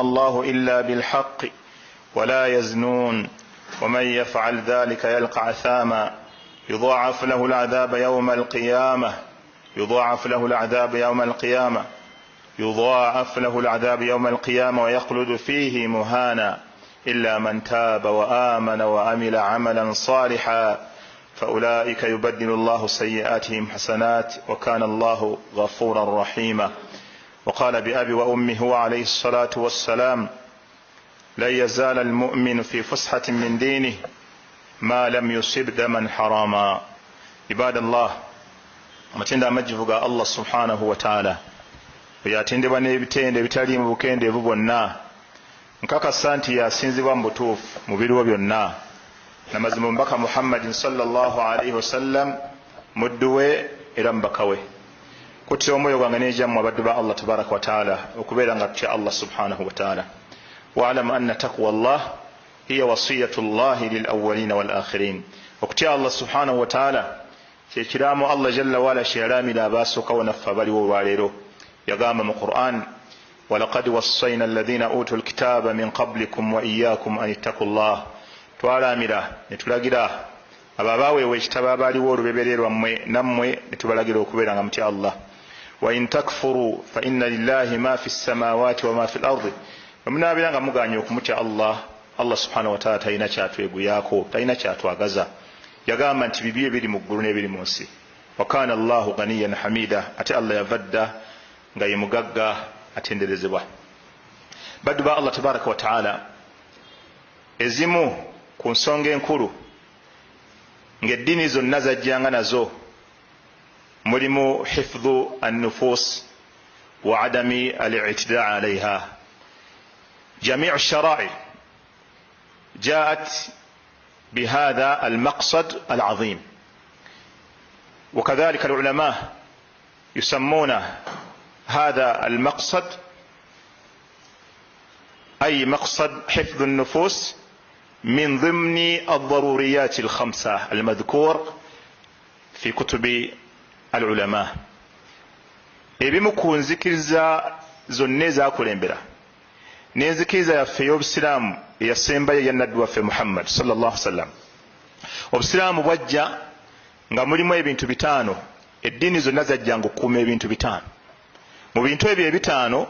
الله إلا بالحق ولا يزنون ومن يفعل ذلك يلقى عثاما يضاعف له العذاب يوم القيامة ويخلد فيه مهانا إلا من تاب وآمن وعمل عملا صالحا فأولئك يبدل الله سيئاتهم حسنات وكان الله غفورا رحيما. وقال بأبي وأمه هو عليه الصلاة والسلام: لن يزال المؤمن في فسحة من دينه ما لم يصب دما حراما. عباد الله، amatenda amajjuvu ga Allah subhanahu wa ta'ala yatendebwa n'ebitende ebitali mu bukendeevu bwonna, nkakasa nti yasinzibwa mu butuufu mu biriwo byonna, namazima omubaka Muhammadin sallallahu alaihi wasallam muddu we era mubaka we. Kutya omwoyo gwange n'ejammwe abaddu ba Allah tabaraka wa ta'ala okubeera nga tutya Allah subhanahu wa ta'ala. wa'lam anna taqwa Allah hiya wasiyatu llahi lil awwalina wal akhirin. Okutya Allah subhanahu wa ta'ala kyekiraamo Allah jalla wala kyeyalamira abaasookawo naffe abaliwo olwaleero. Yagamba mu Qur'an: walaqad wassayna alladhina utul kitaba min qablikum wa iyyakum an ittaqullah. Twalamira ne tulagira abo abaaweebwa ekitabo abaliwo olubeberye lwammwe nammwe ne tubalagira okubeera nga mutya Allah. wa in takfuru fa inna lillahi ma fi ssamawati wa ma fi lardi. Bwemunaabeera nga muganya okumutya Allah, Allah subhanahu wa ta'ala talina kyatweguyaako, talina kyatwagaza. Yagamba nti bibi ebiri mu ggulu n'ebiri mu nsi. wa kana Allahu ganiyan hamida. Ate Allah yavadda nga ye mugagga atenderezebwa. Baddu ba Allah tabaraka wa ta'ala, ezimu ku nsonga enkulu ng'eddiini zonna zajjanga nazo mulimu hifdhu an-nufus wa adami al-i'tidaa alayha. جميع الشرائع جاءت بهذا المقصد العظيم، وكذلك العلماء يسمون هذا المقصد أي مقصد حفظ النفوس من ضمن الضروريات الخمسة المذكور في كتب العلماء. ebimu nzikiriza zonna ezakulembera n'enzikiriza yaffe ey'obusiraamu eyasembayo ya nnabbi waffe Muhammad sallallahu alaihi wasallam. Obusiraamu bwajja nga mulimu ebintu bitaano. Eddiini zonna zajjanga okukuuma ebintu bitaano. Mu bintu ebyo ebitaano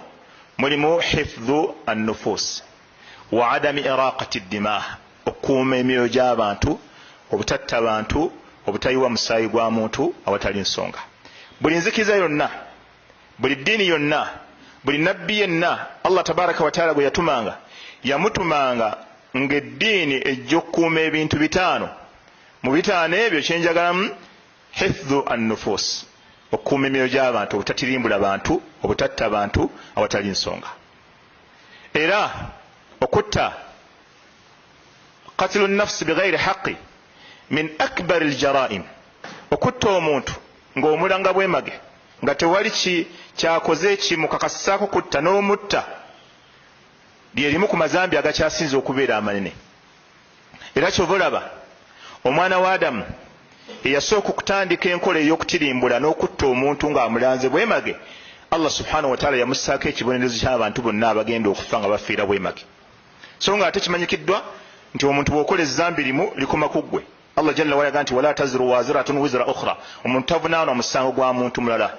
mulimu hifdhu an-nufus wa adami iraqati ad-dima, okukuuma emyoyo gy'abantu, obutatta bantu, obutayiwa musaayi gwa muntu awatali nsonga. Buli nzikiriza yonna, buli ddiini yonna, buli nabbi yenna Allah tabaraka wa ta'ala gwe yatumanga yamutumanga ng'eddiini ejja okukuuma ebintu bitaano. Mu bitaano ebyo kyenjagalamu hifdhu an-nufus, okukuuma emyoyo gy'abantu, obutatirimbula bantu, obutatta bantu awatali nsonga. Era okutta qatlu an-nafs bighayri haqqi min akbar al-jara'im, okutta omuntu ng'omulanga bwemage nga tewali kyakoze ekimukakasisaako kutta n'omutta, lye limu ku mazambi agakyasinza okubeera amanene. Era kyova olaba omwana wa Adamu eyasooka okutandika enkola ey'okutirimbula n'okutta omuntu ng'amulanze bwemage, Allah subhanahu wa ta'ala yamussaako ekibonerezo ky'abantu bonna abagenda okufa nga bafiira bwemage. So nga ate kimanyikiddwa nti omuntu bw'okola ezzambi limu likoma ku ggwe. Allah jalla wala ganti wala taziru waziratun wizra ukhra, omuntu tavunaana omusango gwa muntu mulala.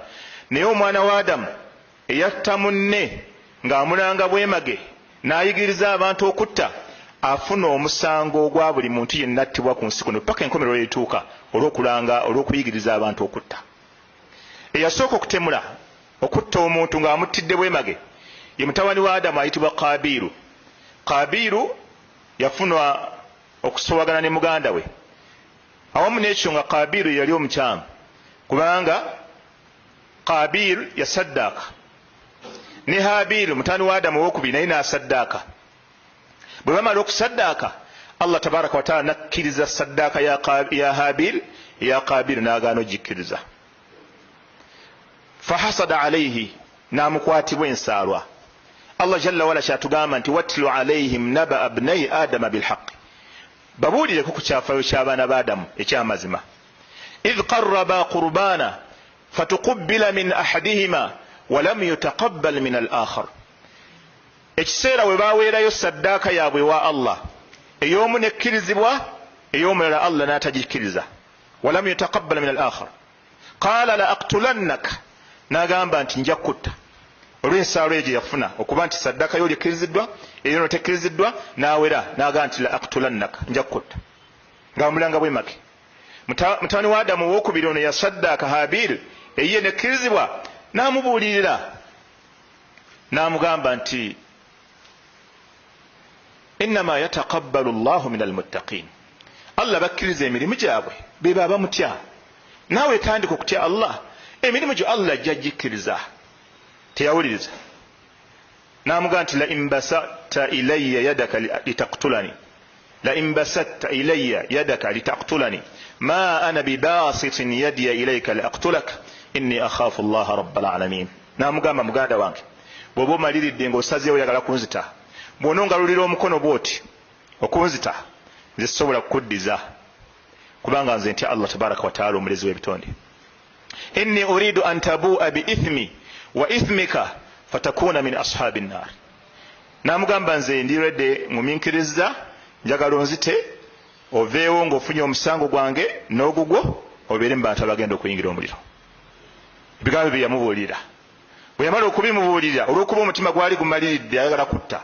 Naye omwana wa Adamu eyatta munne ng'amulanga bwemage n'ayigiriza abantu okutta, afuna omusango ogwa buli muntu yenna attibwa ku nsi kuno paka enkomerero yetuuka olw'okulanga olw'okuyigiriza abantu okutta. Eyasooka okutemula okutta omuntu ng'amuttidde bwemage ye mutabani wa Adamu ayitibwa Qaabiru. Qaabiru yafunwa okusobagana ne muganda we. Awamu n'ekyo nga Qaabiru yali omukyamu, kubanga Qaabiru yasaddaaka ne Haabiru mutani wa Adamu owokubiri naye n'asaddaaka. Bwe bamala okusaddaaka, Allah tabaraka wa ta'ala nakkiriza saddaaka ya Haabiru, ya Qaabiru n'agaana ogikkiriza. Fahasada alayhi, n'amukwatibwa ensaalwa. Allah jalla wala kyatugamba nti watlu alayhim naba abnayi adama bilhaqi, babuulireko ku kyafayo ky'abaana ba Adamu ekyamazima. idh qarraba qurbana fatuqubbila min ahadihima walam yutaqabbal min al-akhar. ekiseera we baweerayo saddaaka yaabwe wa Allah ey'omu nekkirizibwa ey'omulala Allah n'atagikkiriza walam yataqabbal min al-akhar qaala la aqtulannaka n'agamba nti nja kutta olw'ensaalo egyo yafuna okuba nti saddaaka yo likkiriziddwa eyo notekkiriziddwa n'awera n'agamba nti la aqtulannaka nja kutta ng'amulanga bwemage mutabani wa Adamu owookubiri ono ya saddaaka Habil eyiye nekkirizibwa n'amubuulirira n'amugamba nti innama yataqabbalu Allahu min almuttaqin Allah bakkiriza emirimu gyabwe beba abamutya naawe tandika okutya Allah emirimu gyo Allah ajja gikkiriza teyawuliriza n'amugamba nti la in basatta ilayya yadaka litaqtulani la in basatta ilayya yadaka litaqtulani ma ana bibasitin yadiya ilayka liaqtulaka inni akhafu Allaha rabbal alamin n'amugamba muganda wange bw'oba omaliridde ng'osazeewo oyagala kunzita bw'onongalulira omukono bw'oti okunzita nze sisobola kukuddiza kubanga nze ntya Allah tabaraka wa taala omulezi w'ebitonde inni uridu an tabu'a bi ithmi wa ithmika fatakuna min ashabi nnar n'amugamba nze ndiredde nguminkiriza njagala onzite oveewo ng'ofunye omusango gwange n'ogugwo obeere mu bantu abagenda okuyingira omuliro ebigambo bye yamubuulira bwe yamala okubimubuulira olw'okuba omutima gwali gumaliridde ayagala kutta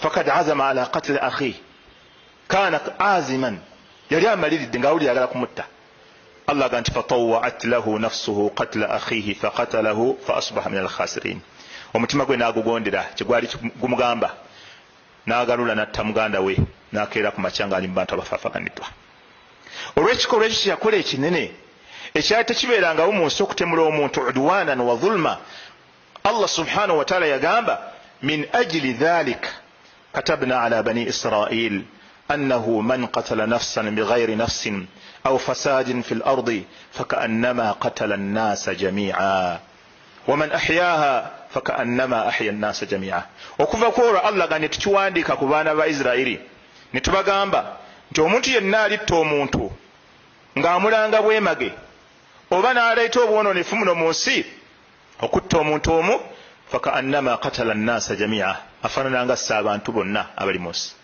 fakad azama ala qatli akhi kana aziman yali amaliridde ng'awulira ayagala kumutta Allah aga nti fatawwa'at lahu nafsuhu qatla akhihi faqatalahu fa asbaha min alkhasirin omutima gwe n'agugondera kyegwali gumugamba n'agalula n'atta muganda we n'akeera ku makya ng'ali mu bantu abafaafaganiddwa olw'ekikolwa ekyo kyeyakola ekinene ekyali tekibeerangawo mu nsi okutemula omuntu udwanan wa dhulma Allah subhanahu wa ta'ala yagamba min ajli dhalik katabna ala bani israil annahu man qatala nafsan bighayri nafsin aw fasadin fil ardi fakaannama qatala an-nasa jami'a wa man ahyaha fakaannama ahya an-nasa jami'a okuva ku olwo Allah gane tukiwandiika ku baana ba Isirairi ne tubagamba nti omuntu yenna alitta omuntu ng'amulanga bwemage oba n'aleeta obwononefu muno mu nsi okutta omuntu omu fakaannama qatala an-nasa jami'a afaanana nga assa abantu bonna abali mu nsi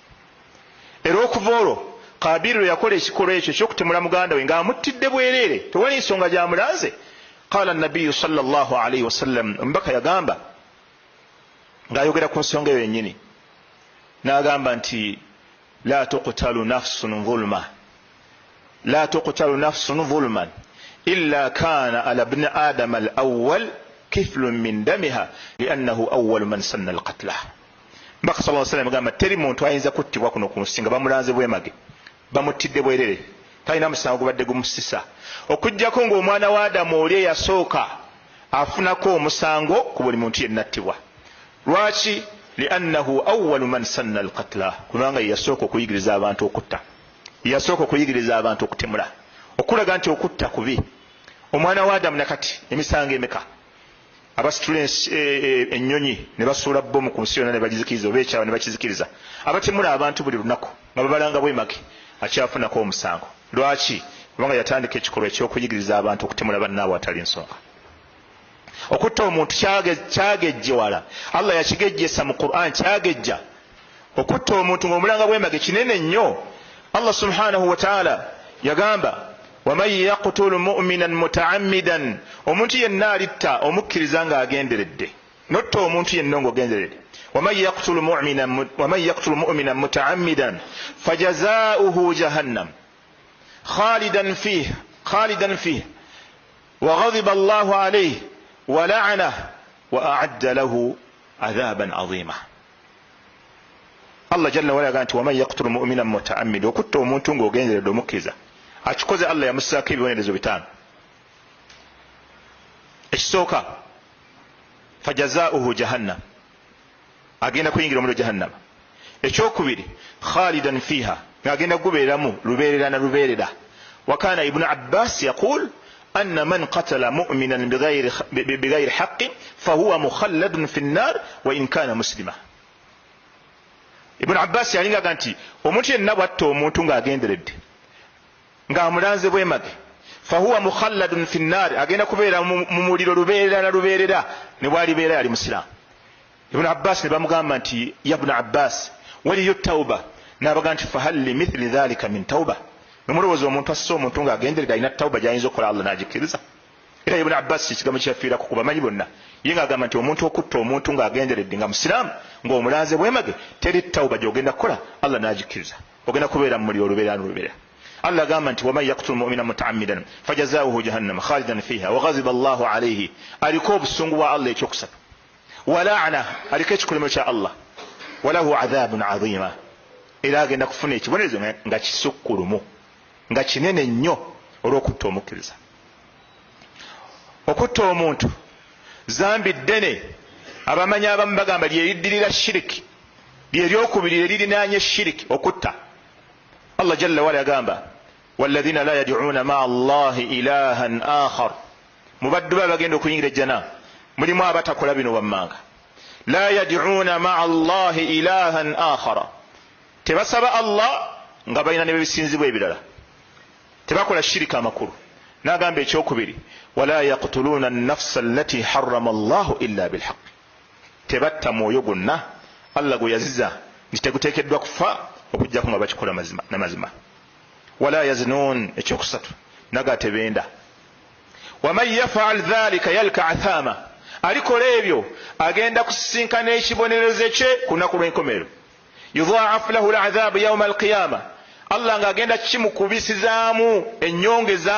era okuva olwo Kabiru yakola ekikolwa ekyo ekyokutemula muganda we ng'amuttidde bwereere tewali nsonga gy'amulanze qala an-nabiyyu sallallahu alayhi wasallam omubaka yagamba ng'ayogera ku nsonga eyo yennyini n'agamba nti la tuqtalu nafsun zulman illa kana ala ibni adama al-awwal kiflun min damiha liannahu awwalu man sanna al-qatla mbaka sallallahu alayhi wasallam agamba teri muntu ayinza kuttibwa kuno ku nsi nga bamulanze bwemage bamuttidde bwerere talina musango gubadde gumusisa okuggyako ng'omwana wa Adamu oli eyasooka afunako omusango ku buli muntu yenna attibwa lwaki liannahu awwalu man sanna al-qatla kubanga yasooka okuyigiriza abantu okutta yasooka okuyigiriza abantu okutemula okulaga nti okutta kubi omwana wa Adamu nakati emisango emeka abasitula ennyonyi ne basuula bbomu ku nsi yonna ne bagizikiriza oba ekyawa ne bakizikiriza abatemula abantu buli lunaku nga babalanga bwemage akyafunako omusango lwaki kubanga yatandika ekikolwa eky'okuyigiriza abantu okutemula bannaabwe atali nsonga okutta omuntu kyagejjewala Allah yakigejjesa mu Qur'an kyagejja okutta omuntu ng'omulanga bwemage kinene nnyo Allah subhanahu wa ta'ala yagamba waman yaqtulu mu'minan muta'ammidan omuntu yenna alitta omukkiriza ng'agenderedde notta omuntu yenna ng'ogenderedde waman yaqtulu mu'minan muta'ammidan fajazaa'uhu jahannam khalidan fihi wa ghadiba Allahu alayhi wa la'anahu wa a'adda lahu 'adhaban 'azima Allah jalla wa ala yagamba nti waman yaqtulu mu'minan muta'ammidan okutta omuntu ng'ogenderedde omukkiriza akikoze Allah yamussaako ebibonerezo bitaano ekisooka fajazaa'uhu jahannam agenda kuyingira omuliro jahannama ekyokubiri khalidan fiha ng'agenda kugubeeramu lubeerera na lubeerera wakana ibnu abbas yaqul anna man qatala mu'minan bighayri haqqin fahuwa mukhalladun fi nnar wa in kana muslima ibnu abbas yalingaga nti omuntu yenna bwatta omuntu ng'agenderedde ng'amulanze bwemage fahuwa mukhalladun fi nnar agenda kubeera mu muliro lubeerera na lubeerera ne bwalibeera yali musiraamu ibn Abbas ne bamugamba nti ya ibn Abbas waliyo tauba n'abaga nti fahal limithli dhalika min tauba nomulowooza omuntu asse omuntu ng'agenderedde alina tauba gy'ayinza okukola Allah n'agikkiriza era ibn Abbas ekigambo kyafiirako ku bamanyi bonna ye ng'agamba nti omuntu okutta omuntu ng'agenderedde nga musiraamu ng'omulanze bwemage teri tauba gy'ogenda kukola Allah n'agikkiriza ogenda kubeera mu muliro olubeera n'olubeera Allah agamba nti waman yaqtul mu'mina mutaammidan fajazaa'uhu jahannama khalidan fiha wa ghadiba Allahu alayhi aliko obusungu bwa Allah ekyokusatu wala'ana aliko ekikolimo kya Allah walahu adhabun adhima era agenda kufuna ekibonerezo nga kisukkulumu nga kinene nnyo olw'okutta omukkiriza okutta omuntu zambi ddene abamanyi abamu bagamba lyeriddirira shiriki lyeryokubiri lyeririnaanye shiriki okutta Allah jalla wala agamba walladhina la yad'una ma'a Allahi ilahan akhar mubaddu bagenda okuyingira ejjana mulimu abatakola bino wammanga la yad'una ma'a Allahi ilahan akhara tebasaba Allah nga balina ne bisinzibwa ebirala tebakola shirika amakulu n'agamba ekyokubiri wala yaqtuluna an-nafsa allati harrama Allahu illa bilhaqq tebatta mwoyo gwonna Allah gwe yaziza nti teguteekeddwa kufa okujjako nga bakikola mazima wala yaznun ekyokusatu naga tebenda waman yaf'al dhalika yalka athama alikola ebyo agenda kusisinkana ekibonerezo kye ku lunaku lw'enkomerero yudha'af lahu al'adhabu yawma al-qiyama Allah ng'agenda kimukubisizaamu ennyongeza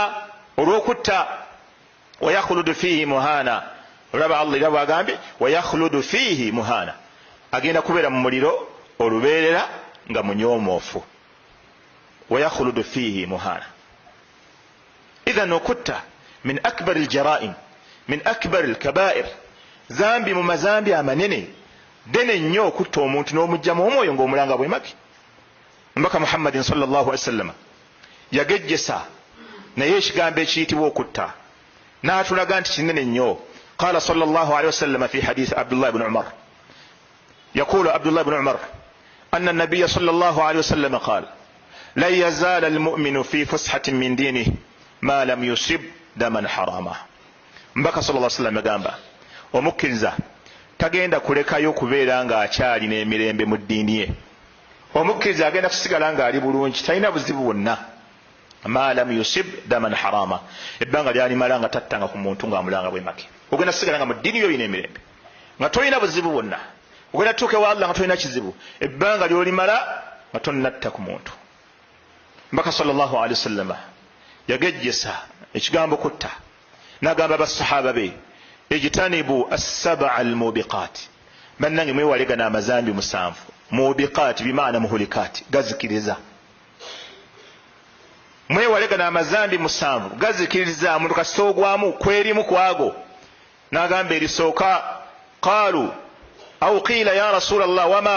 olw'okutta wayakhuludu fihi muhana olaba Allah era bw'agambye wayakhuludu fihi muhana agenda kubeera mu muliro olubeerera nga munyoomoofu wayakhuludu fihi muhana idhan okutta min akbar al-jara'im min akbar al-kaba'ir zambi mu mazambi amanene dene nnyo okutta omuntu n'omugyamu omwoyo ng'omulanga bwemage mbaka Muhammadin sallallahu alaihi wasallam yagejjesa naye ekigambo ekiyitibwa okutta n'atulaga nti kinene nnyo qala sallallahu alaihi wasallam fi hadith Abdullah ibn Umar يقول عبد الله بن عمر أن النبي صلى الله عليه وسلم قال لا يزال المؤمن في فسحة من دينه ما لم يصب دما حراما mbaka صلى الله عليه وسلم gamba omukkiriza tagenda kulekayo kubeera nga akyali n'emirembe mu ddiini ye omukkiriza agenda kusigala nga ali bulungi talina buzibu bwonna ma lam yusib daman harama ebbanga lyalimala nga tattanga ku muntu ng'amulanga bwemake ogenda kusigala nga mu ddiini yo olina emirembe nga tolina buzibu bwonna ogenda tuuke wa Allah nga tolina kizibu ebbanga lyolimala nga tonnatta ku muntu mbaka sallallahu alaihi wasallam yagejjesa ekigambo kutta n'agamba basahaba be ijtanibu as-sab'a al-mubiqat bannange mwewalega n'amazambi musanvu mubiqat bimaana muhulikati gazikiriza mwewalega n'amazambi musanvu gazikiriza omuntu kasita ogwamu kwerimu kwago n'agamba erisooka qalu aw qila ya rasul Allah wama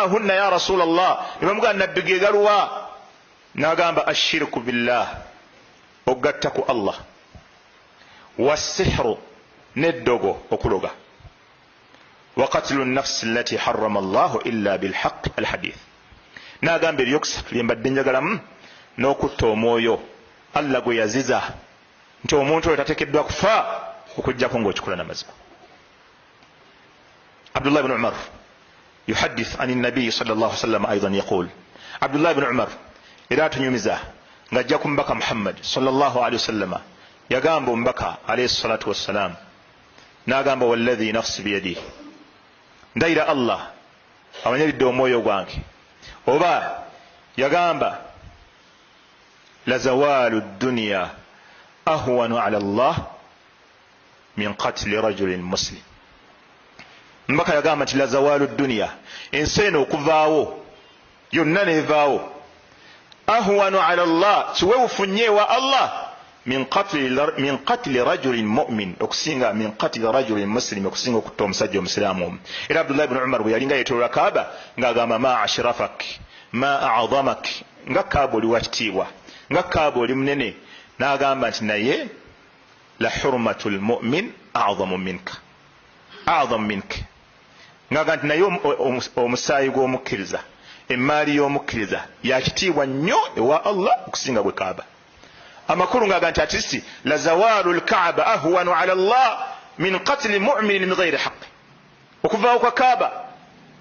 hunna ya rasul Allah nibamugamba nabbi ge galuwa n'agamba ashirku billah ogatta ku Allah wasihru neddogo okuloga wa qatlu an-nafs allati harrama Allah illa bilhaqq alhadith n'agamba eryokusatu lyembadde njagalamu n'okutta omwoyo Allah gwe yaziza nti omuntu oyo tateekeddwa kufa okujjako ng'okikola n'amazima عبد الله بن عمر يحدث عن النبي صلى الله عليه وسلم أيضا يقول عبد الله بن عمر إذا تنيمزه نجاكم بك محمد صلى الله عليه وسلم يقام بك عليه الصلاة والسلام ناقام والذي نفس بيديه داير الله أو نريد مويو بانك وبا يقام لزوال الدنيا أهون على الله من قتل رجل مسلم mbaka yagamba nti la zawalu dunya ensi eno okuvaawo yonna nevaawo ahwanu ala Allah kiwewufunye wa Allah min qatli rajulin mu'min okusinga min qatli rajulin muslim okusinga okutta omusajja omusiraamu omu era Abdullah ibn Umar bwe yalinga yeetolera Kaaba ng'agamba ma ashrafak ma a'zamak nga Kaaba oli wakitiibwa nga Kaaba oli munene n'agamba nti naye la hurmatul mu'min a'zamu minka ngaga nti naye omusaayi gw'omukkiriza emmaali y'omukkiriza yakitiibwa nnyo ewa Allah okusinga gwe Kaaba amakulu ngaga nti atisi la zawalu al-Kaaba ahwanu ala Allah min qatli mu'minin min ghayri haqq okuvaawo kwa Kaaba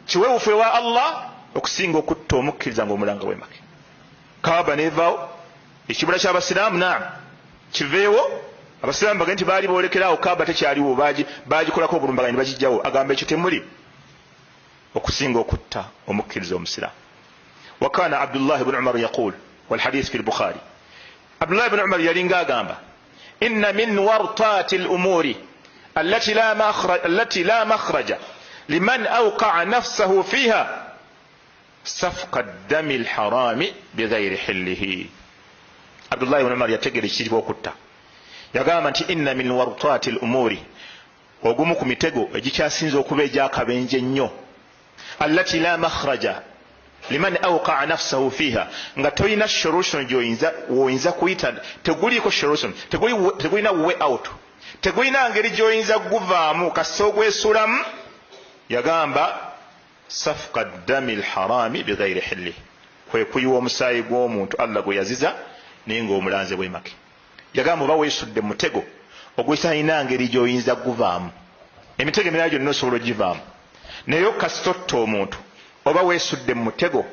kiweewufu ewa Allah okusinga okutta omukkiriza ng'omulanga w'emake. Kaaba nevaawo, ekibula ky'abasiraamu kiveewo. Abasiraamu bagenda nti baali boolekerawo Kaaba tekyaliwo, bagikolako obulumbaganyi bagijjawo. Agamba ekyo temuli, okusinga okutta omukkiriza omusiraamu. وكان عبد الله بن عمر يقول والحديث في البخاري عبد الله بن عمر يلينغا غامبا إن من ورطات الأمور التي لا مخرج لمن أوقع نفسه فيها سفك الدم الحرام بغير حله. عبد الله بن عمر يتجري شيء وكتا يغامبا إن من ورطات الأمور ogumu ku mitego egikyasinza okuba egyakabenje nnyo التي لا مخرج liman awqa'a nafsahu fiha, nga toyina solution gyoyinza kuyita, teguliko solution, tegulina way out, tegulina ngeri gyoyinza guvaamu kasita ogwesulamu. Yagamba safka ddami lharami bighairi hilli, kwe kuyiwa omusaayi gw'omuntu Allah gwe yaziza naye ng'omulanze bw'emake. Yagamba oba weesudde mu mutego ogwetalina ngeri gyoyinza guvaamu. Emitego emirala gyonna osobola ogivaamu, naye kasita otta omuntu oba weesudde mu mutego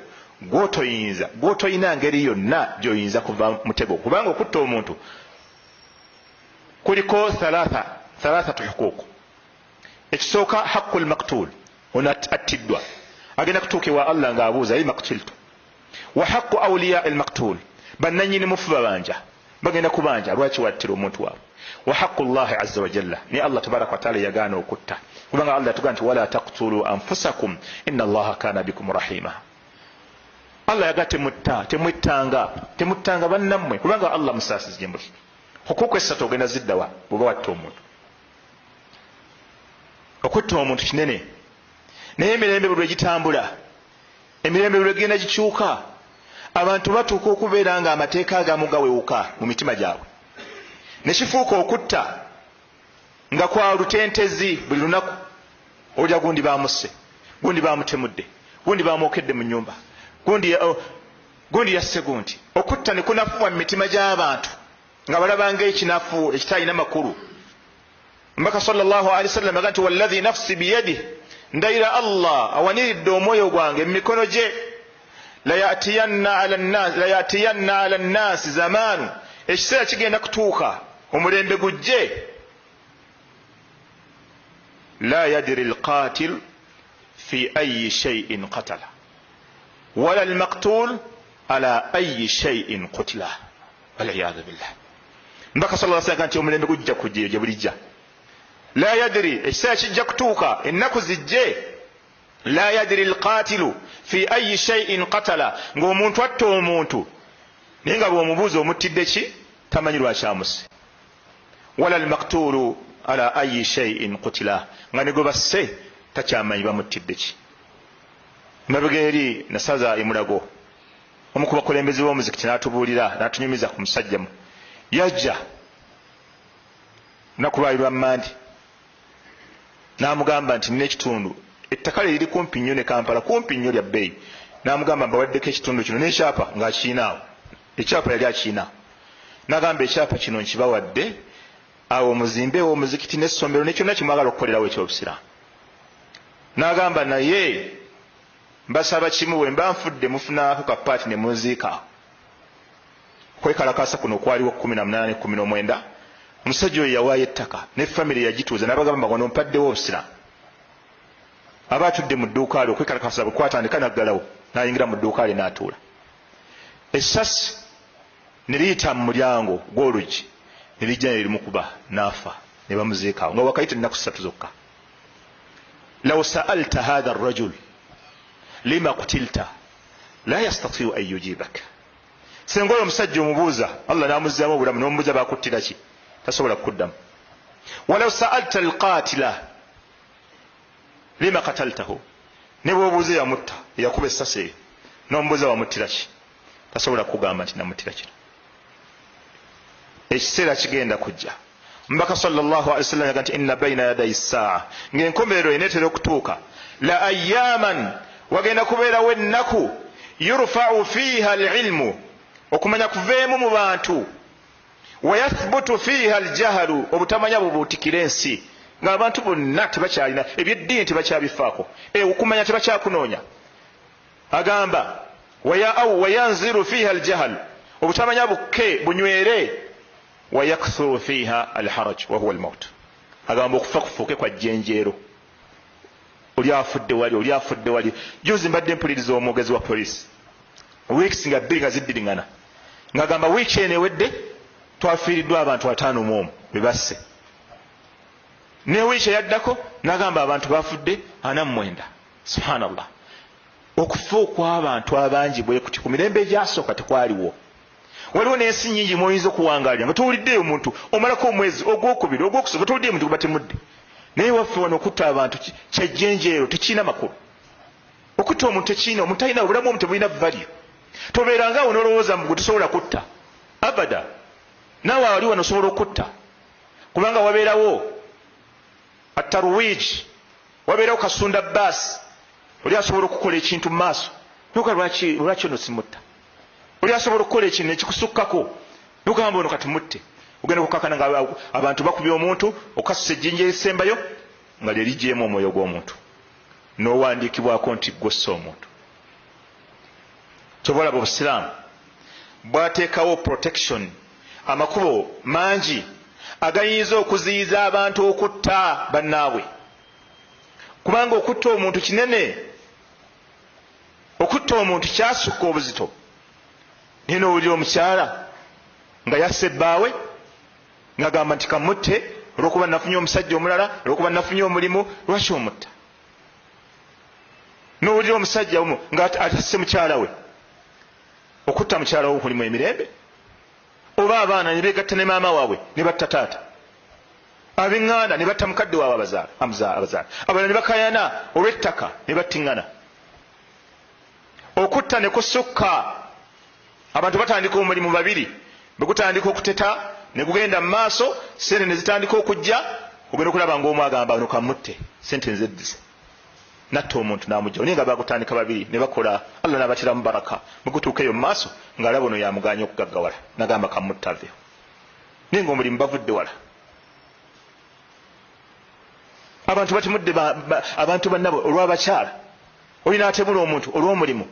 gw'otoyina ngeri yonna gy'oyinza kuva mutego. Kubanga okutta omuntu kuliko thalathatu huquuq. Ekisooka haqqul maqtuul, ono attiddwa agenda kutuuka ewa Allah ng'abuuza lima qutultu, wa haqqu awliyaa al maqtuul, bannannyini mufu babanja bagenda kubanja lwaki wattira omuntu waabwe. Wa haqqu llahi azza wa jalla, ni Allah tabaraka wa taala yagaana okutta. Kubanga Allah tugamba nti wala taqtulu anfusakum inna Allaha kana bikum rahima. Allah yaga temuttanga bannammwe kubanga Allah musaasizi gye muli. Hukuuku essatu ogenda ziddawa bw'oba watta omuntu. Okutta omuntu kinene, naye emirembe bwe gitambula, emirembe bwe genda gikyuka, abantu batuuka okubeera nga amateeka agamu gawewuka mu mitima gyabwe, ne kifuuka okutta nga kwa lutentezi buli lunaku. Olya gundi bamusse, gundi bamutemudde, gundi bamwokedde mu nnyumba, gundi yasse gundi. Okutta ne kunafuwa mu mitima gy'abantu nga balabanga ekinafu ekitalina makulu. Mbaka sallallahu alaihi wasallam aga nti walladhi nafsi biyadihi, ndayira Allah awaniridde omwoyo gwange mu mikono gye, layatiyanna ala nnasi zamaanu, ekiseera kigenda kutuuka omulembe gujje, la yadri alqatil fi ayi shay'in qatala wala almaqtul ala ayi shay'in qutila wal'iyadhu billah. Mbaka sallallahu alaihi wasallam nti omulembe gujja kujja gye bulijja. La yadri, ekiseera kijja kutuuka, ennaku zijje, la yadri alqatilu fi ayi shay'in qatala, ng'omuntu atta omuntu naye nga bw'omubuuza omuttidde ki tamanyi lwaki amusse, wala almaqtulu ala ayi shay'in qutila, nga ne gwe basse takyamanyi bamuttidde ki. Mabega eri nasaza emulago, omu ku bakulembeze b'omuzikiti n'atubuulira n'atunyumiza ku musajjamu. Yajja lunaku lwali lwa Mmandi n'amugamba nti nina ekitundu, ettaka lye liri kumpi nnyo ne Kampala, kumpi nnyo lya bbeeyi. N'amugamba mbawaddeko ekitundu kino n'ekyapa ng'akiinaawo, ekyapa yali akiinaawo. N'agamba ekyapa kino nkibawadde awo muzimbeewo omuzikiti n'essomero ne kyonna kimwagala okukolerawo ekyobusiraamu. N'agamba naye mbasaba kimu, bwe mba nfudde mufunaako ka paati ne munziika. Kwekalakaasa kuno kwaliwo 18 19, omusajja oyo yawaayo ettaka ne famire yagituuza n'abagamba wano mpaddewo obusiraamu. Aba atudde mu dduuka lye okwekalakaasa bwe kwatandika n'aggalawo n'ayingira mu dduuka lye n'atuula. Essasi ne liyita mu mulyango gw'oluggi ne lijja ne limukuba n'afa, ne bamuziikaawo nga wakayita ennaku 3 zokka. Law sa'alta hadha ar-rajul lima qutilta la yastati'u an yujibaka, senga oyo omusajja omubuuza Allah n'amuzzaamu obulamu n'omubuuza bakuttira ki, tasobola kukuddamu. Walaw sa'alta alqatila lima qataltahu, ne bw'obuuza yamutta yakuba essasi eyo n'omubuuza wamuttira ki, tasobola kugamba nti namuttira kino. Ekiseera kigenda kujja. Mbaka sallallahu alaihi wasallam yaga nti inna bayna yaday saa, ng'enkomerero eneetera okutuuka, la ayyaman, wagenda kubeerawo ennaku, yurfa'u fiha alilmu, okumanya kuveemu mu bantu, wa yathbutu fiha aljahalu, obutamanya bubuutikira ensi. ng'abantu bonna tebakyalina ebyeddiini tebakyabifaako okumanya tebakyakunoonya. Agamba wayanziru fiha aljahal, obutamanya bukke bunywere, wayakthuru fiha alharaj wahuwa almaut. Agamba okufa kufuuke kwa jjenjeero, oli afudde wali. Juzi mbadde mpuliriza omwogezi wa poliisi wiiki nga 2 nga ziddiringana ng'agamba wiiki eno ewedde twafiiriddwa abantu 5 bebasse, ne wiiki eyaddako n'agamba abantu bafudde 49. Subhanallah. Okufa okw'abantu abangi bwe kuti ku mirembe egyasooka tekwaliwo. Waliwo n'ensi nnyingi mw'oyinza okuwangaalira nga towuliddeyo omuntu omalako omwezi ogwokubiri ogwokusooka towuliddeyo omuntu batemudde. Naye waffe wano okutta abantu kyajjenjeero tekirina makulu. Okutta omuntu tekirina, omuntu talina obulamu, omuntu tebulina value. Tobeerangaawo n'olowooza mbu tosobola kutta abada. Naawe wali wano osobola okutta kubanga wabeerawo atarwiji, wabeerawo kasunda baasi, oli asobola okukola ekintu mu maaso noka lwaki ono simutta. Oli asobola okukola ekintu nekikusukkako nogamba ono kati mutte. Ogenda kukakana nga abantu bakubye omuntu okasusa ejjinja erisembayo nga lye ligyemu omwoyo gw'omuntu n'owandiikibwako nti gwossa omuntu. Kyobola obusiraamu bwateekawo protection, amakubo mangi agayinza okuziyiza abantu okutta bannaabwe, kubanga okutta omuntu kinene, okutta omuntu kyasukka obuzito. Naye n'owulira omukyala nga yasse bbaawe ng'agamba nti kamutte olw'okuba nafunye omusajja omulala, olw'okuba nafunye omulimu, lwaki omutta? N'owulira omusajja omu nga atasse mukyala we. Okutta mukyala we kulimu emirembe? Oba abaana ne beegatta ne maama waabwe ne batta taata, ab'eŋŋanda ne batta mukadde waabwe abazaala, abalala ne bakayana olw'ettaka ne battiŋŋana. Okutta ne kusukka abantu batandika omulimu babiri, bwe gutandika okuteta ne gugenda mu maaso, sente ne zitandika okujja, ogenda okulaba ng'omu agamba no kamutte, sente nzeddize, natta omuntu n'amugjawo. Naye nga bagutandika babiri ne bakola, Allah n'abatiramu baraka. Bwe gutuuka eyo mu maaso ng'alaba ono yamuganya okugaggawala, n'agamba kamutte aveewo. Naye ng'omulimu bavudde wala. Abantu batemudde abantu bannabo olw'abakyala. Oli n'atemula omuntu olw'omulimu,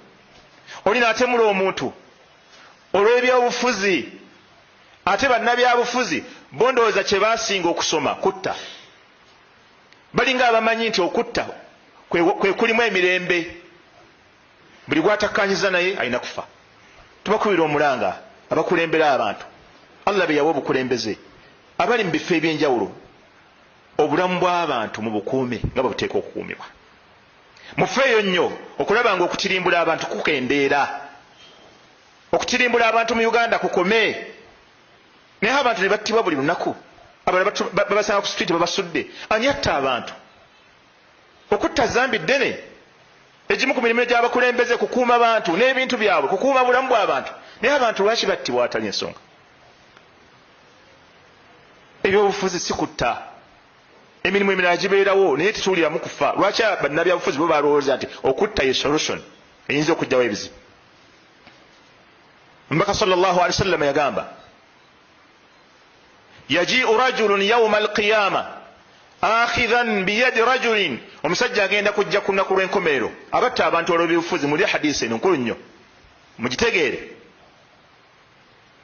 oli n'atemula omuntu olw'ebyobufuzi. Ate bannabyabufuzi bo ndowooza kye baasinga okusoma kutta. Balinga abamanyi nti okutta kwe kulimu emirembe. Buli gwatakkanyiza naye alina kufa. Tubakubira omulanga abakulembera abantu, Allah be yawa obukulembeze abali mu bifo eby'enjawulo, obulamu bw'abantu mu bukuume nga bwe buteeka okukuumibwa. Mufeeyo nnyo okulaba nga okutirimbula abantu kukendeera. Okutirimbula abantu mu Uganda kukome. Naye abantu ne battibwa buli lunaku, abalala babasanga ku street babasudde. Ani atta abantu? Okutta zambi ddene. Egimu ku mirimu gy'abakulembeze kukuuma abantu n'ebintu byabwe, kukuuma bulamu bw'abantu. Naye abantu lwaki battibwa awatali ensonga? Ebyobufuzi si kutta. Emirimu emirala gibeerawo naye tetuwuliramu kufa. Lwaki bannabyabufuzi bo balowooza nti okutta ye solution eyinza okugyawo ebizibu? Mbaka sallallahu alaihi wasallam yagamba, yaji'u rajulun yawma alqiyama akhidhan biyadi rajulin, omusajja agenda kujja ku lunaku lw'enkomerero abatta abantu olw'ebyobufuzi. Muli hadisi eno nkulu nnyo mugitegeere.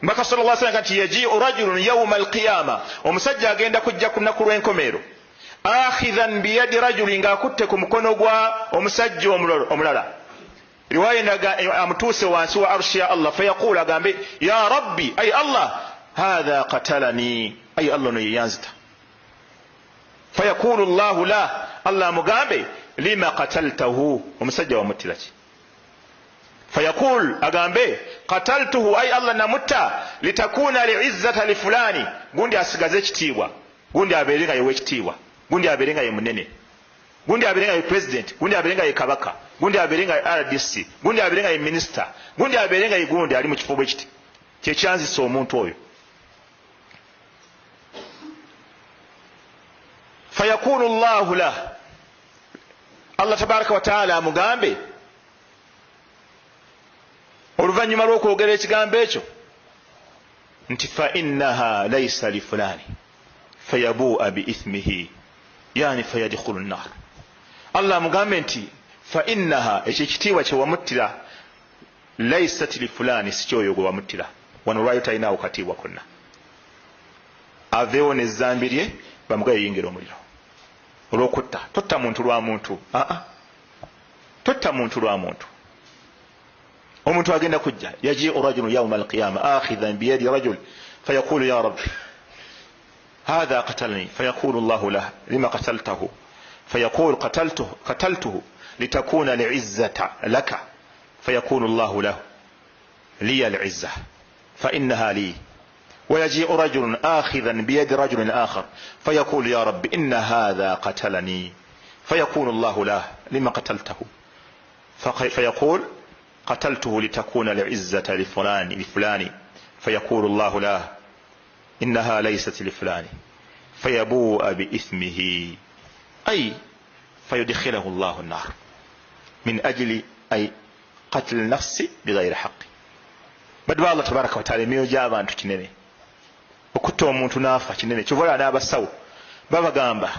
Mbaka sallallahu alaihi wasallam kati yaji'u rajulun yawma alqiyama, omusajja agenda kujja ku lunaku lw'enkomerero akhidhan biyadi rajulin, ng'akutte ku mukono gwa omusajja omulala. Riwaya ndaga amutuuse wansi wa arshi ya Allah, fayaqulu, agambe ya rabbi, ay Allah, hadha qatalani, ay Allah no yanzita. Fayaqulu Allahu la, Allah mugambe lima qataltahu, omusajja wamuttira ki? Fayaqul, agambe qataltuhu, ay Allah namutta litakuna li'izzata li fulani, gundi asigaze ekitiibwa, gundi abeere nga ye w'ekitiibwa, gundi abeere nga ye munene, gundi abeere nga ye president, gundi abeere nga ye kabaka, gundi abeere nga ye RDC, gundi abeere nga ye minister, gundi abeere nga ye gundi ali mu kifo bwe kiti. Kyekyanzisa omuntu oyo. Fayakunu Allahu lah, Allah tabaraka wa taala amugambe oluvannyuma lw'okwogera ekigambo ekyo nti fa innaha laysa li fulani fayabu'a bi ithmihi, yani fayadkhulu an-nar. Allah mugambe nti fa innaha ekikitiibwa kye wamuttira laysat li fulani sikyoyo gwe wamuttira wano lwayo talinawo katiibwa konna aveewo n'ezzambi lye bamugaye yingira omuliro olw'okutta. Totta muntu lwa muntu, totta muntu lwa muntu. omuntu agenda kujja yaji'u rajulun yawma al-qiyama akhidhan biyadi rajul fayaqulu ya rabbi hadha qatalni fayaqulu Allahu lahu lima qataltahu fayaqulu qataltuhu litakuna li'izzata laka fayaqulu Allahu lahu liya al-'izza fa innaha li. ويجيء رجل آخذا بيد رجل آخر فيقول يا رب إن هذا قتلني فيقول الله له لما قتلته فيقول قتلته لتكون العزة لفلان فيقول الله له إنها ليست لفلان فيبوء بإثمه أي فيدخله الله النار من أجل أي قتل النفس بغير حق. بدو الله تبارك وتعالى ميوجابا تكنيني okutta omuntu n'afa kinene. Kyova n'abasawo babagamba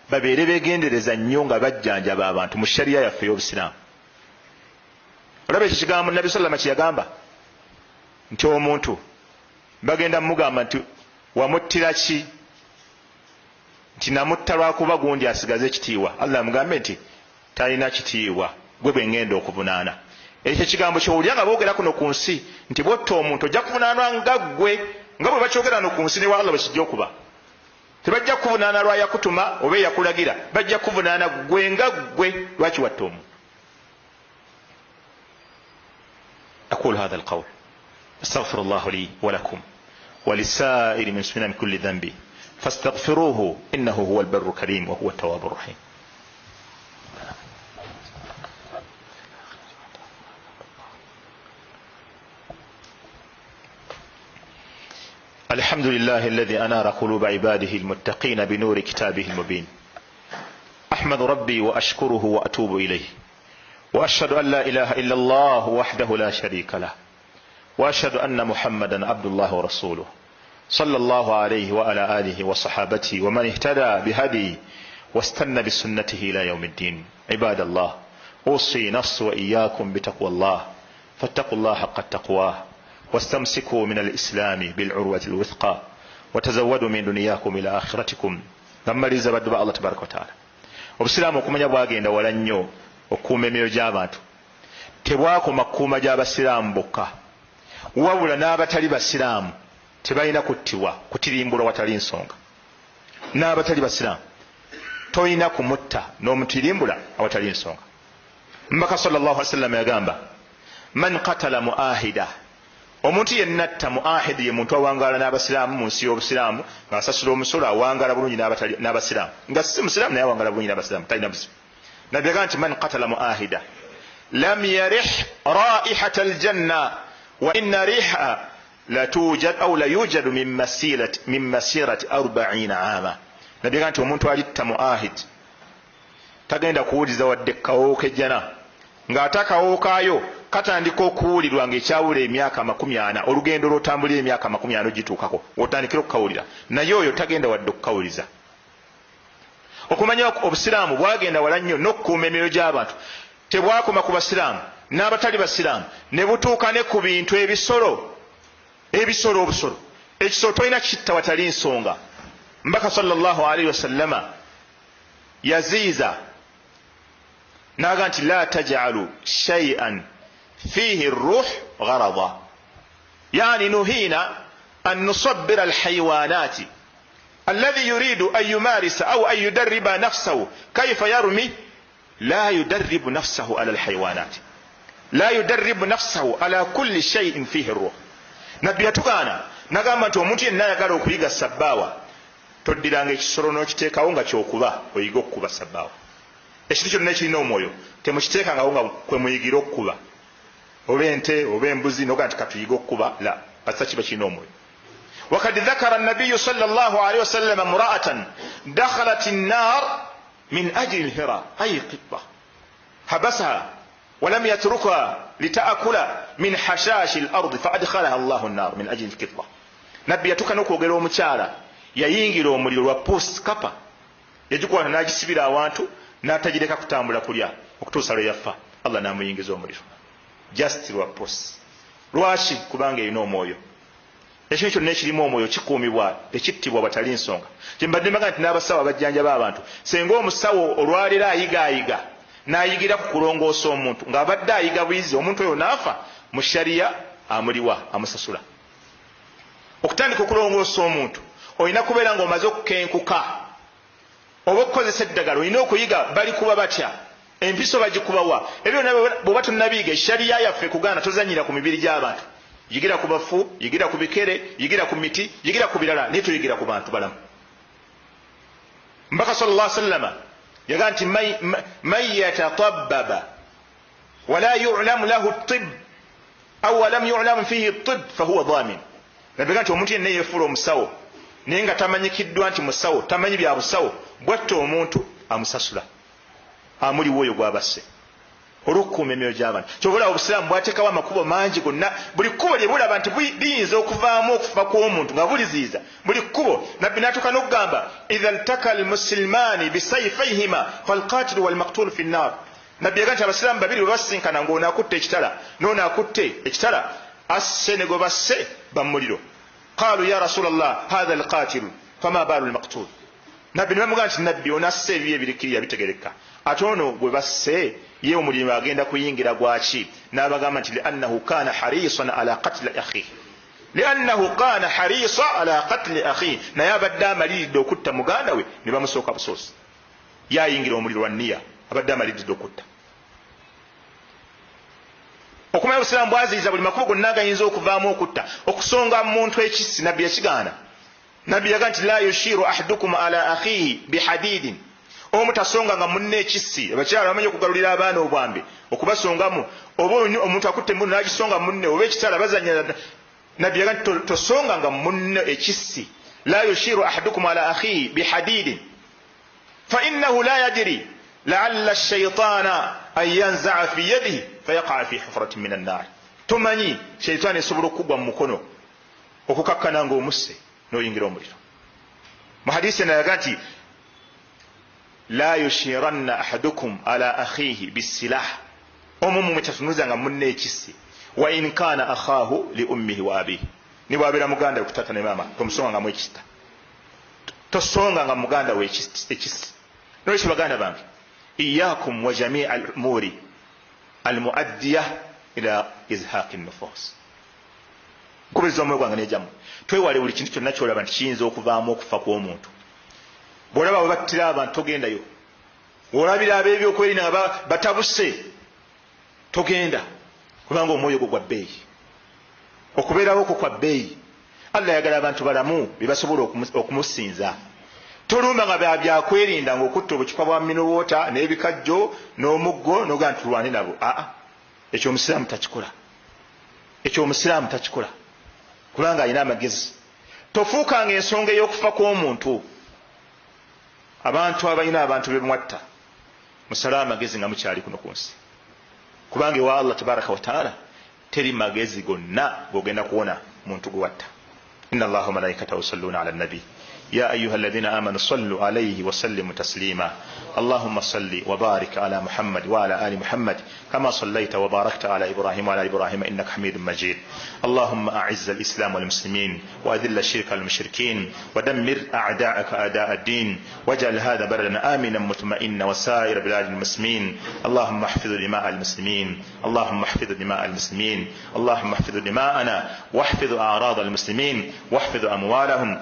babeere beegendereza nnyo nga bajjanjaba abantu mu shariya yaffe y'Obusiraamu. Olaba ekyo kigambo Nabbi sallama kye yagamba nti omuntu bagenda mugamba nti wamuttira ki, nti namutta lwakuba gundi asigaze ekitiibwa. Allah mugambe nti talina kitiibwa, gwe bwe ngenda okuvunaana. Ekyo kigambo ky'owulira nga boogera kuno ku nsi nti bwotta omuntu ojja kuvunaanwa nga ggwe nga bwe bakyogera no ku nsi ne wa Allah bwekijja okuba. Tebajja kuvunaana lwa yakutuma oba yakulagira, bajja kuvunaana ggwe nga ggwe lwaki watta omuntu. أقول هذا القول أستغفر الله لي ولكم ولسائر المسلمين من كل ذنب فاستغفروه إنه هو البر الكريم وهو التواب الرحيم. الحمد لله الذي أنار قلوب عباده المتقين بنور كتابه المبين. أحمد ربي وأشكره وأتوب إليه وأشهد أن لا إله إلا الله وحده لا شريك له وأشهد أن محمدا عبد الله ورسوله صلى الله عليه وعلى آله وصحابته ومن اهتدى بهدي واستنى بسنته إلى يوم الدين. عباد الله أوصي نفسي وإياكم بتقوى الله فاتقوا الله حق التقواه واستمسكوا من الإسلام بالعروة الوثقى وتزودوا من دنياكم إلى آخرتكم. نماليزا بدبا الله تبارك وتعالى. Obusiraamu okumanya bwagenda wala nnyo okukuuma emyoyo gy'abantu. Tebwakoma kukuuma gy'abasiraamu bokka, wabula n'abatali basiraamu tebalina kuttibwa, kutirimbulwa watali nsonga. N'abatali basiraamu toyina kumutta n'omutirimbula awatali nsonga. Mbaka sallallahu alaihi wasallam yagamba man qatala muahida, omuntu yenna atta muahidi ye muntu awangaala n'abasiraamu mu nsi y'Obusiraamu ng'asasula omusolo awangaala bulungi n'abasiraamu, nga si musiraamu naye awangaala bulungi n'abasiraamu, talina buzibu. Nabbi yagamba nti man qatala muahida lam yarih raihata aljanna wa inna riha la tujad aw la yujadu min masirati 40 ama. Nabbi yagamba nti omuntu alitta muahid tagenda kuwuliza wadde kawo kejjana, ng'ate akawo kaayo katandika okuwulirwa ng'ekyawula emyaka 40, olugendo lw'otambulira emyaka 40 gituukako otandikira okukawulira, naye oyo tagenda wadde okukawuliza. Okumanya Obusiraamu bwagenda wala nnyo n'okukuuma emyoyo gy'abantu. Tebwakoma ku basiraamu n'abatali basiraamu, ne butuuka ne ku bintu ebisolo. Obusolo ekisolo tolina kitta watali nsonga. Mbaka sallallahu alaihi wasallama yaziiza n'agamba nti la taj'alu shay'an fihi الروح غرضا، يعني نهينا أن نصبر الحيوانات الذي يريد أن يمارس أو أن يدرب نفسه كيف يرمي، لا يدرب نفسه على الحيوانات، لا يدرب نفسه على كل شيء فيه الروح. Nabbi yatugana nagamba nti omuntu yenna ayagala okuyiga sabbaawa toddiranga ekisolo n'okiteekawo nga kyokuba oyiga okukuba sabbaawa. Ekintu kyonna ekirina omwoyo temukiteekangawo nga kwe muyigira okukuba, oba ente oba embuzi noga nti katuyiga okukuba, la basa kiba kirina omwoyo. وقد ذكر النبي صلى الله عليه وسلم امرأة دخلت النار من أجل الهرة، أي قطة حبسها ولم يتركها لتأكل من حشاش الأرض فأدخلها الله النار من أجل القطة. نبي يتوكا نوكو غيرو مچالا يينغيرو omuliro lwa post kapa yagikwata n'agisibira awantu n'atagireka kutambula kulya okutuusa lwe yafa. Allah n'amuyingiza omuliro just lwa posi. Lwaki? Kubanga erina omwoyo. Ekintu kyonna ekirimu omwoyo kikuumibwa tekittibwa batali nsonga. Kyembadde mbaga nti n'abasawo abajjanjaba abantu, senga omusawo olwaleero ayigaayiga n'ayigira ku kulongoosa omuntu ng'abadde ayiga buyizi, omuntu oyo n'afa, mu shariya amuliwa, amusasula. Okutandika okulongoosa omuntu olina kubeera ng'omaze okukenkuka oba okukozesa eddagala, olina okuyiga bali kuba batya, empiso bagikubawa. Ebyo bw'oba tonnabiyiga, shariya yaffe kugaana tozanyira ku mibiri gy'abantu. Yigira ku bafu, yigira ku bikere, yigira ku miti, yigira ku birala, naye toyigira ku bantu balamu. Mbaka sallallahu alaihi wasallam yagaa nti man yatatabbaba wala yu'lamu lahu tibb aw lam yu'lamu fihi tibb fahuwa dhamin. Nabiga nti omuntu yenna yeefuula omusawo naye nga tamanyikiddwa nti musawo, tamanyi bya busawo, bwatta omuntu amusasula, amuliwo oyo gwabasse olw'okukuuma emyoyo gy'abantu. Kyobula obusiraamu bwateekawo amakubo mangi gonna, buli kkubo lye bulaba nti liyinza okuvaamu okufa kw'omuntu nga buliziiza, buli kkubo. Nabbi n'atuuka n'okugamba idha ntaka almuslimaani bisayfayhima falqatilu walmaqtulu fi nnaar. Nabbi yagaa nti abasiraamu babiri bwe basinkana ng'ono akutte ekitala n'ono akutte ekitala, asse ne gwe basse bamuliro. Qaalu ya rasulallah hatha alqatilu fama baalu almaqtul. Nabbi ne bamugamba nti nabbi ono asse ebibi ebirikirira bitegereka, ate ono gwe basse ye omuliro agenda kuyingira gwaki? N'abagamba nti liannahu kana harisan ala qatli akhihi, liannahu kana harisa ala qatli akhihi, naye abadde amaliridde okutta muganda we ne bamusooka busoosi. Yayingira omuliro wa nniya, abadde amaliridde okutta. Okumanya obusiraamu bwaziyiza buli makubo gonna agayinza okuvaamu okutta. Okusonga muntu ekissi nabbi yakigaana. Nabbi yagaa nti la yushiru ahadukum ala akhihi bihadidin, omu tasonga nga munne ekissi. Abakyala bamenye okugalulira abaana obwambe okubasongamu, oba omuntu akutte munne n'agisonga munne, oba ekitala bazanya. Nabbi yagaa nti tosonga nga munne ekissi. La yushiru ahadukum ala akhihi bihadidin fa innahu la yadri la'alla ash-shaytana an yanza'a fi yadihi fayaqa fi hufratin min an-nar. Tomanyi shaytaani esobola okugwa mu mukono okukakkana ng'omusse n'oyingira omuliro. Mu hadisi ena yagaa nti la yushiranna ahadukum ala akhihi bisilah, omu mumwe tatunuzanga munne ekissi. Wa in kana akhahu li ummihi wa abihi, ni bw'abeera muganda we ku taata ne maama tomusongangamu ekisita, tosonganga muganda we ekissi. Nolwekyo baganda bange, iyakum wa jamii al umuri al muaddiya ila izhaqi nufus. Nkubiriza omwoyo gwange n'ejjamu, twewale buli kintu kyonna kyolaba nti kiyinza okuvaamu okufa kw'omuntu. Bw'olaba bwe battira abantu togendayo, olabira ab'ebyokwerinda nga batabuse togenda, kubanga omwoyo gwo gwa bbeeyi, okubeerawo kwo kwa bbeeyi. Allah ayagala abantu balamu bye basobola okumusinza. Tolumba nga byakwerinda ng'okutta obucupa bwa mineral n'ebikajjo n'omuggo n'ogaa nti tulwane nabo. Ekyo omusiraamu takikola, ekyo omusiraamu takikola, kubanga alina amagezi. Tofuukanga ensonga ey'okufa kw'omuntu. Abantu abalina abantu bemwatta musale amagezi nga mukyali kuno ku nsi, kubanga ewa Allah tabaraka wa taala teri magezi gonna g'ogenda kuwona muntu gwe watta. Inna Allaha wa malaikatahu yusalluna ala nabi يا أيها الذين آمنوا صلوا عليه وسلموا تسليما. اللهم صل وبارك على محمد وعلى آل محمد كما صليت وباركت على إبراهيم وعلى إبراهيم إنك حميد مجيد. اللهم أعز الإسلام والمسلمين وأذل الشرك والمشركين ودمر أعداءك أعداء الدين واجعل هذا بلدنا آمنا مطمئنا وسائر بلاد المسلمين. اللهم احفظ دماء المسلمين، اللهم احفظ دماء المسلمين، اللهم احفظ دماءنا واحفظ أعراض المسلمين واحفظ أموالهم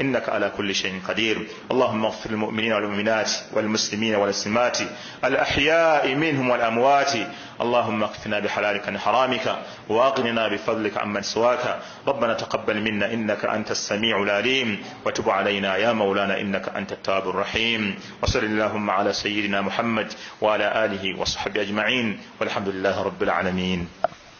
إنك على كل شيء قدير. اللهم اغفر المؤمنين والمؤمنات والمسلمين والمسلمات الأحياء منهم والأموات. اللهم اكفنا بحلالك عن حرامك واغننا بفضلك عمن سواك. ربنا تقبل منا إنك أنت السميع العليم وتب علينا يا مولانا إنك أنت التواب الرحيم. وصل اللهم على سيدنا محمد وعلى آله وصحبه أجمعين والحمد لله رب العالمين.